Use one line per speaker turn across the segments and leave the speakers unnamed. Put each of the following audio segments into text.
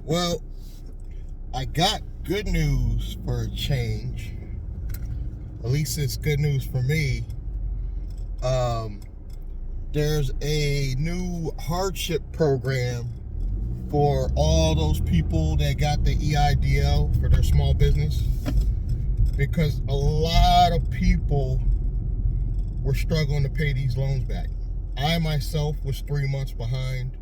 Well, I got good news for a change. At least it's good news for me. There's a new hardship program for all those people that got the EIDL for their small business, because a lot of people were struggling to pay these loans back. I myself was 3 months behind.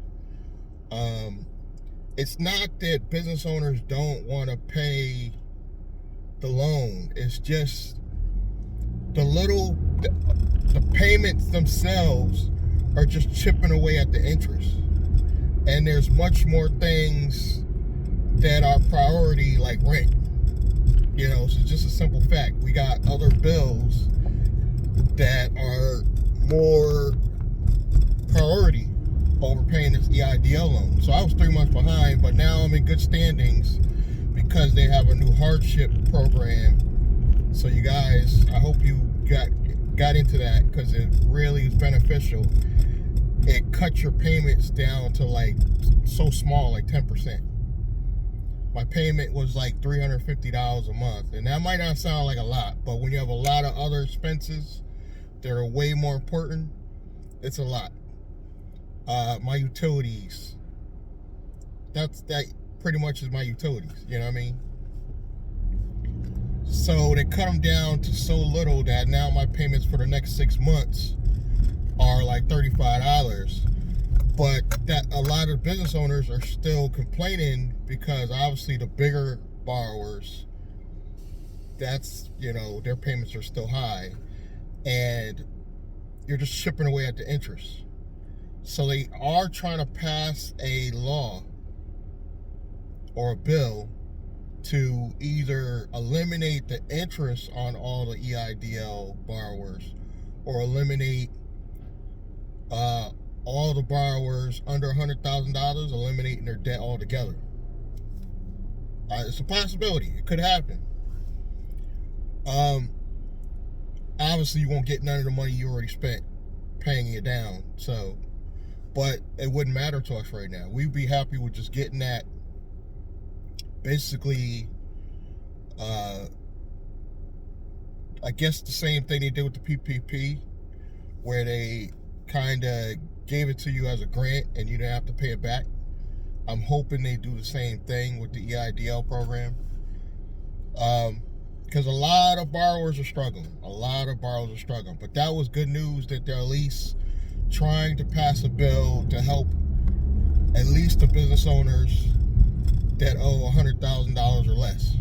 It's not that business owners don't want to pay the loan. It's just the payments themselves are just chipping away at the interest. And there's much more things that are priority, like rent. So it's just a simple fact. We got other bills that are more priority over paying this EIDL loan. So I was 3 months behind, but now I'm in good standings because they have a new hardship program. So you guys, I hope you got into that, because it really is beneficial. It cuts your payments down to so small, like 10%. My payment was like $350 a month, and that might not sound like a lot, but when you have a lot of other expenses that are way more important, it's a lot. My utilities, that pretty much is my utilities, you know what I mean? So they cut them down to so little that now my payments for the next 6 months are like $35. But that a lot of business owners are still complaining, because obviously the bigger borrowers, that's, their payments are still high, and you're just chipping away at the interest. So they are trying to pass a law or a bill to either eliminate the interest on all the EIDL borrowers, or eliminate all the borrowers under $100,000, eliminating their debt altogether. It's a possibility. It could happen. Obviously, you won't get none of the money you already spent paying it down. But it wouldn't matter to us right now. We'd be happy with just getting that. Basically, I guess the same thing they did with the PPP, where they kind of gave it to you as a grant and you didn't have to pay it back. I'm hoping they do the same thing with the EIDL program, because a lot of borrowers are struggling. But that was good news that they're at least trying to pass a bill to help at least the business owners that owe $100,000 or less.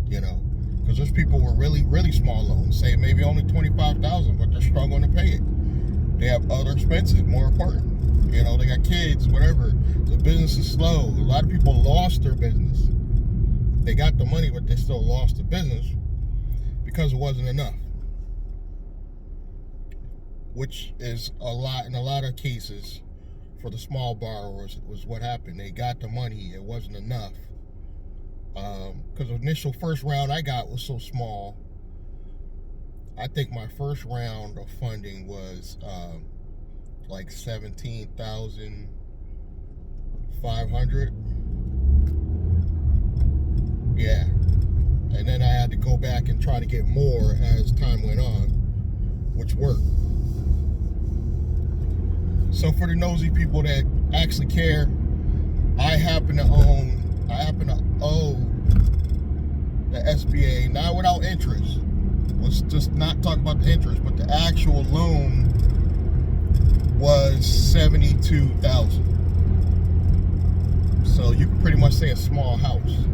Because there's people with really, really small loans, say maybe only $25,000, but they're struggling to pay it. They have other expenses more important. They got kids, whatever. The business is slow. A lot of people lost their business. They got the money, but they still lost the business because it wasn't enough. Which is a lot, in a lot of cases, for the small borrowers, it was what happened. They got the money, it wasn't enough. Because the initial first round I got was so small. I think my first round of funding was like $17,500. Yeah. And then I had to go back and try to get more as time went on, which worked. So for the nosy people that actually care, I happen to owe the SBA, not without interest. Let's just not talk about the interest, but the actual loan was $72,000. So you can pretty much say a small house,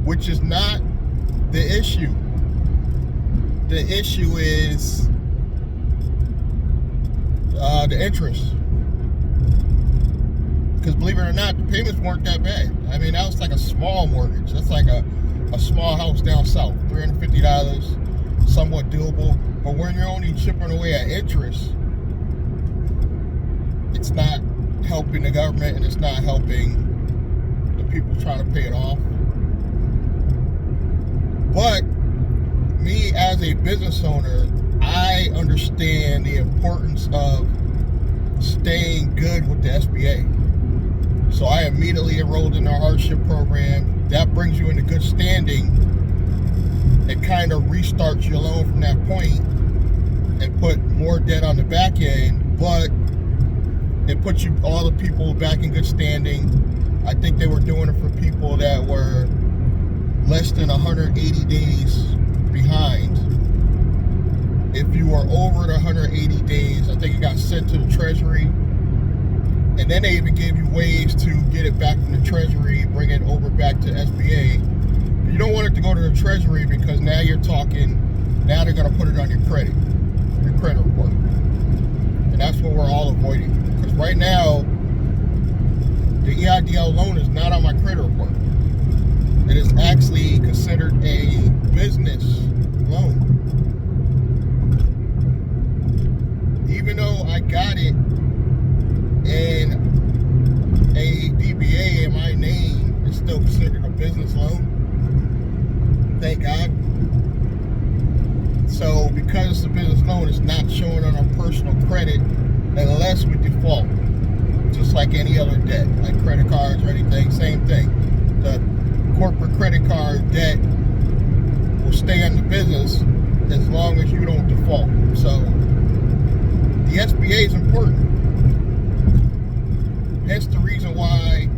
which is not the issue. The issue is the interest. Because believe it or not, the payments weren't that bad. I mean, that was like a small mortgage. That's like a small house down south, $350, somewhat doable. But when you're only chipping away at interest, it's not helping the government, and it's not helping the people trying to pay it off. But me as a business owner, I understand the importance of staying good with the SBA. So I immediately enrolled in their hardship program. That brings you into good standing. It kind of restarts your loan from that point and put more debt on the back end, but it puts you all the people back in good standing. I think they were doing it for people that were less than 180 days behind. If you were over the 180 days, I think it got sent to the Treasury. And then they even gave you ways to get it back from the Treasury, bring it over back to SBA. You don't want it to go to the Treasury because now you're talking, now they're going to put it on your credit report. And that's what we're all avoiding. Because right now, the EIDL loan is not on my credit report. It is actually considered a business loan. Even though I got it in a DBA in my name, it's still considered a business loan. Thank God. So because it's a business loan, it's not showing on our personal credit unless we default. Just like any other debt, like credit cards or anything, same thing. The corporate credit card debt will stay on the business as long as you don't default. So the SBA is important. That's the reason why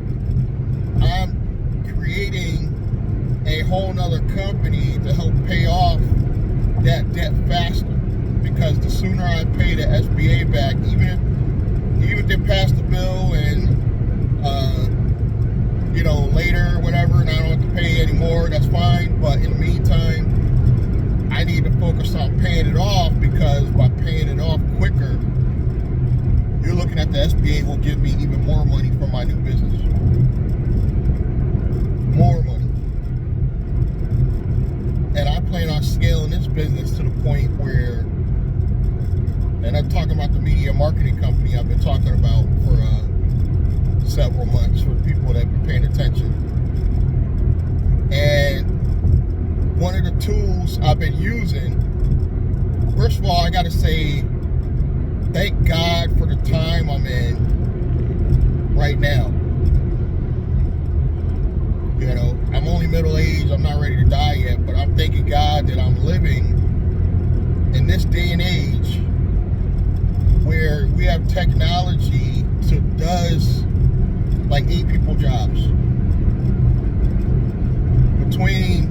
I'm creating a whole nother company to help pay off that debt faster. Because the sooner I pay the SBA back, even if they pass the bill and later, whatever, and I don't have to pay anymore, that's fine. But in the meantime, I need to focus on paying it off, because by paying it off quicker, you're looking at the SBA will give me even more money for my new business. More money. And I plan on scaling this business to the point where, and I'm talking about the media marketing company I've been talking about for several months, for people that have been paying attention. And one of the tools I've been using, first of all, I got to say, thank God for the time I'm in right now. I'm only middle-aged, I'm not ready to die yet, but I'm thanking God that I'm living in this day and age where we have technology that does like 8 people jobs. Between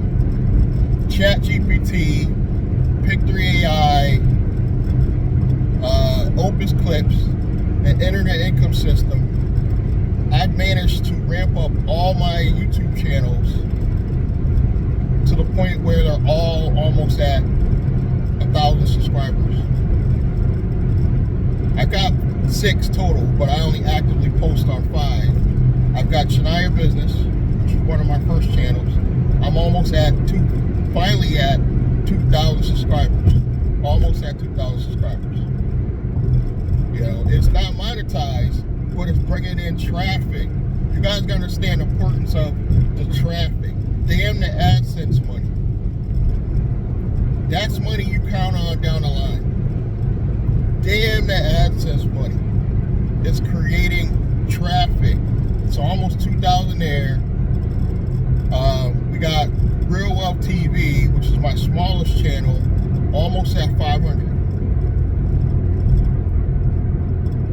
ChatGPT, Pick3AI, Opus Clips, and Internet Income System, I've managed to ramp up all my YouTube channels to the point where they're all almost at 1,000 subscribers. I've got 6 total, but I only actively post on 5. I've got Chaniya Business, which is one of my first channels. I'm almost finally at 2,000 subscribers. Almost at 2,000 subscribers. It's not monetized, but it's bringing in traffic. You guys gotta understand the importance of the traffic. Damn the AdSense money. That's money you count on down the line. Damn the AdSense money. It's creating traffic. So almost 2,000 there. We got Real Wealth TV, which is my smallest channel, almost at 500.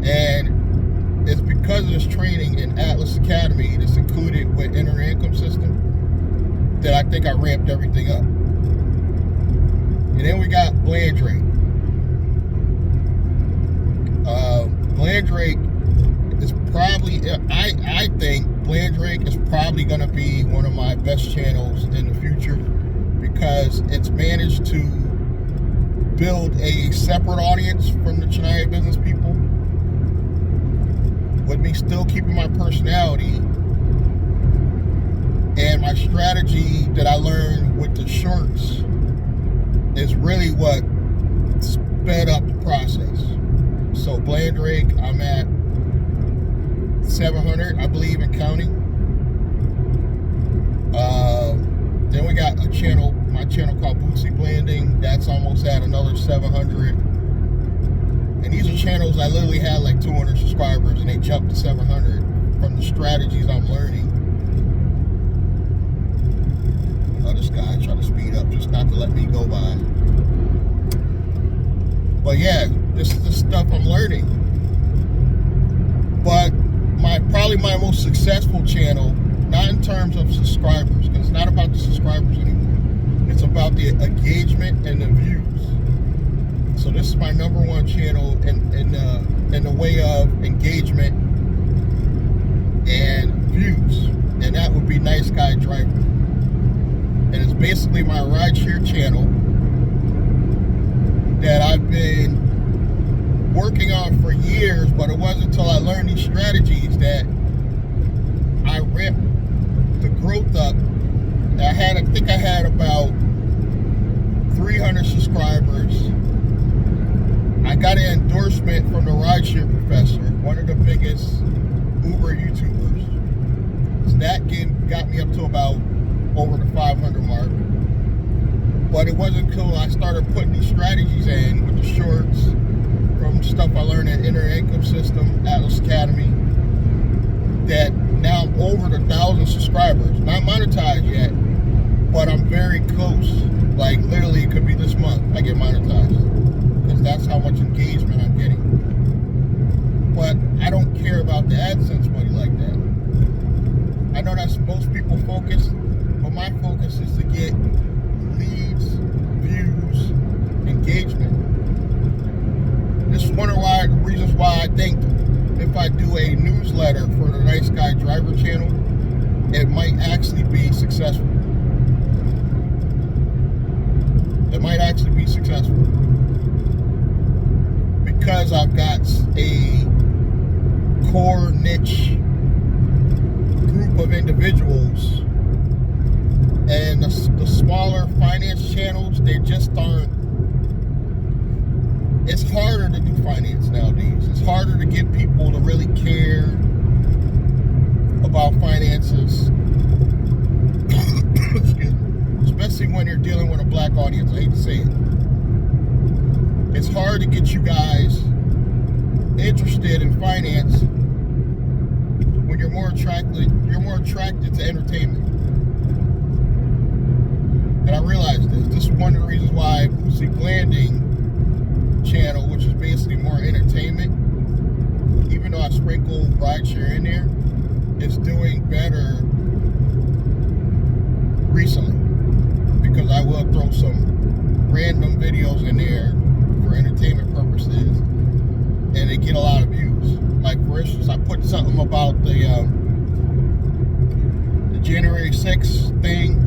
And it's because of this training in Atlas Academy that's included with Internet Income System that I think I ramped everything up. And then we got Blandrake. Blandrake is probably, I think Blandrake is probably going to be one of my best channels in the future, because it's managed to build a separate audience from the Chaniya business people, with me still keeping my personality and my strategy that I learned with the shorts is really what sped up the process. So Blandrake, I'm at 700, I believe, in counting. Then we got my channel called Bootsy Blanding. That's almost at another 700. And these are channels I literally had like 200 subscribers and they jumped to 700 from the strategies I'm learning. Oh, this guy trying to speed up just not to let me go by. But yeah, this is the stuff I'm learning. But probably my most successful channel, not in terms of subscribers, because it's not about the subscribers anymore. It's about the engagement and the views. So this is my #1 channel in the way of engagement and views, and that would be Nice Guy Driver. And it's basically my rideshare channel that I've been working on for years, but it wasn't until I learned these strategies that I ramped the growth up. I think I had about 300 subscribers. I got an endorsement from the rideshare professor, one of the biggest Uber YouTubers. So that got me up to about over the 500 mark. But it wasn't until I started putting these strategies in with the shorts, from stuff I learned at Internet Income System, Atlas Academy, that now I'm over the 1,000 subscribers. Not monetized yet, but I'm very close. Like literally, it could be this month I get monetized, because that's how much engagement I'm getting. But I don't care about the AdSense money like that. I know that's most people's focus, but my focus is to get leads, views, engagement. This is one of the reasons why I think if I do a newsletter for the Nice Guy Driver channel, it might actually be successful. It might actually be successful. Because I've got a core niche group of individuals, and the smaller finance channels, they just aren't. It's harder to do finance nowadays. It's harder to get people to really care about finances. Excuse me. Especially when you're dealing with a black audience. I hate to say it. It's hard to get you guys interested in finance when you're more attracted to entertainment. And I realized this. This is one of the reasons why Boosie Blanding channel, which is basically more entertainment, even though I sprinkle rideshare in there, is doing better recently, because I will throw some random videos in there for entertainment purposes, and they get a lot of views. Like for instance, I put something about the January 6th thing,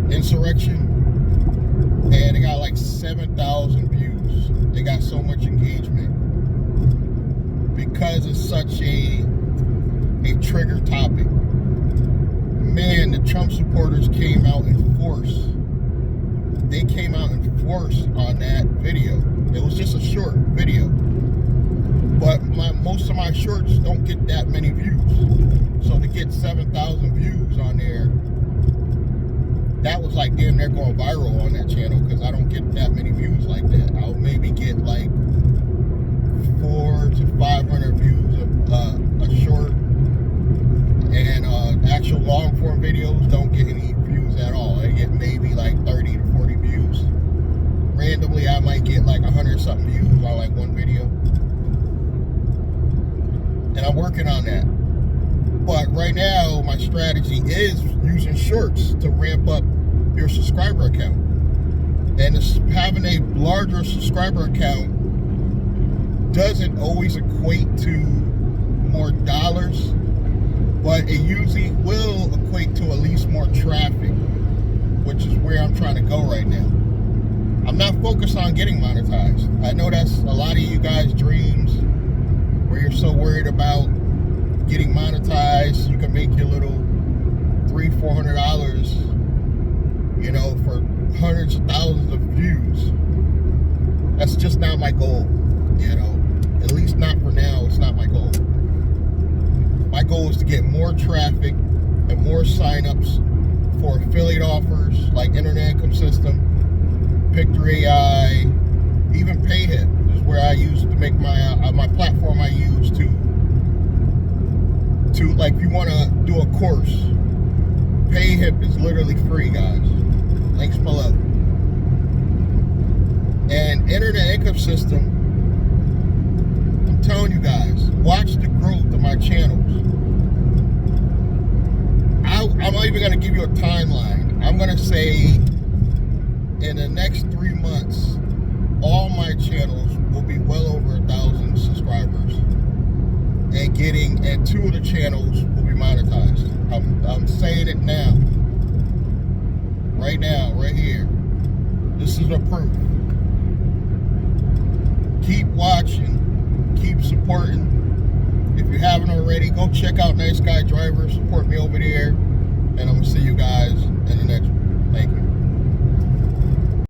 insurrection, and it got like 7,000 views. They got so much engagement because it's such a trigger topic. Man, the Trump supporters came out in force. They came out in force on that video. It was just a short video, but most of my shorts don't get that many views. So to get 7,000 views on there, that was like damn near going viral on that channel, because I don't get that many views like that. I'll maybe get like 400 to 500 views of a short, and actual long form videos don't get any views at all. I get maybe like 30 to 40 views. Randomly, I might get like 100 something views on like one video, and I'm working on that. But right now, my strategy is using shorts to ramp up your subscriber account. And having a larger subscriber account doesn't always equate to more dollars, but it usually will equate to at least more traffic, which is where I'm trying to go right now. I'm not focused on getting monetized. I know that's a lot of you guys' dreams, where you're so worried about getting monetized. You can make your little $300-400, you know, for hundreds of thousands of views. That's just not my goal, you know. At least not for now. It's not my goal. My goal is to get more traffic and more signups for affiliate offers like Internet Income System, Picture AI, even PayHip is where I use to make my my platform I use to to, like, if you want to do a course, PayHip is literally free, guys. Links below. And internet income system, I'm telling you guys, watch the growth of my channels. I'm not even going to give you a timeline. I'm going to say in the next 3 months, all my channels will be well over 1,000 subscribers. And 2 of the channels will be monetized. I'm saying it now. Right now, right here. This is a proof. Keep watching. Keep supporting. If you haven't already, go check out Nice Guy Driver. Support me over there. And I'm going to see you guys in the next one. Thank you.